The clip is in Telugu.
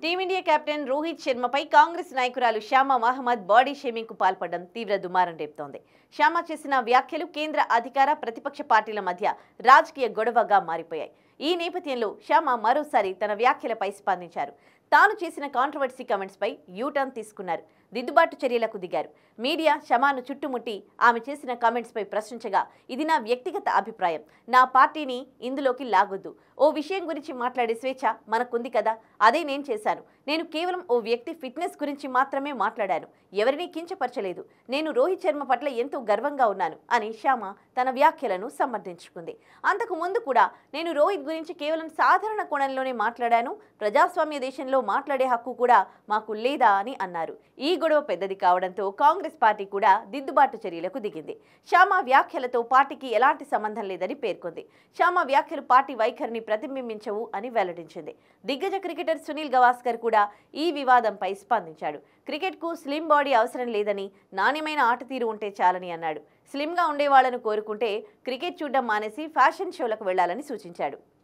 టీమిండియా కెప్టెన్ రోహిత్ శర్మపై కాంగ్రెస్ నాయకురాలు శ్యామా మహమ్మద్ బాడీ షేమింగ్ కు పాల్పడడం తీవ్ర దుమారం రేపుతోంది. శ్యామా చేసిన వ్యాఖ్యలు కేంద్ర అధికార ప్రతిపక్ష పార్టీల మధ్య రాజకీయ గొడవగా మారిపోయాయి. ఈ నేపథ్యంలో శ్యామా మరోసారి తన వ్యాఖ్యలపై స్పందించారు. తాను చేసిన కాంట్రవర్సీ కామెంట్స్ పై యూటర్న్ తీసుకున్నారు. దిద్దుబాటు చర్యలకు దిగారు. మీడియా శ్యామాను చుట్టుముట్టి ఆమె చేసిన కామెంట్స్ పై ప్రశ్నించగా, ఇది నా వ్యక్తిగత అభిప్రాయం, నా పార్టీని ఇందులోకి లాగొద్దు. ఓ విషయం గురించి మాట్లాడే స్వేచ్ఛ మనకుంది కదా, అదే నేను చేశాను. నేను కేవలం ఓ వ్యక్తి ఫిట్నెస్ గురించి మాత్రమే మాట్లాడాను, ఎవరినీ కించపరచలేదు. నేను రోహిత్ శర్మ పట్ల ఎంతో గర్వంగా ఉన్నాను అని శ్యామ తన వ్యాఖ్యలను సమర్థించుకుంది. అంతకు ముందు కూడా నేను రోహిత్ గురించి కేవలం సాధారణ కోణంలోనే మాట్లాడాను, ప్రజాస్వామ్య దేశంలో మాట్లాడే హక్కు కూడా మాకు లేదా అని అన్నారు. ఈ గొడవ పెద్దది కావడంతో కాంగ్రెస్ పార్టీ కూడా దిద్దుబాటు చర్యలకు దిగింది. శ్యామ వ్యాఖ్యలతో పార్టీకి ఎలాంటి సంబంధం లేదని పేర్కొంది. శ్యామ వ్యాఖ్యలు పార్టీ వైఖరిని ప్రతిబింబించవు అని వెల్లడించింది. దిగ్గజ క్రికెటర్ సునీల్ గవాస్కర్ కూడా ఈ వివాదంపై స్పందించాడు. క్రికెట్కు స్లిమ్ బాడీ అవసరం లేదని, నాణ్యమైన ఆట తీరు ఉంటే చాలని అన్నాడు. స్లిమ్గా ఉండేవాళ్లను కోరుకుంటే క్రికెట్ చూడడం మానేసి ఫ్యాషన్ షోలకు వెళ్లాలని సూచించాడు.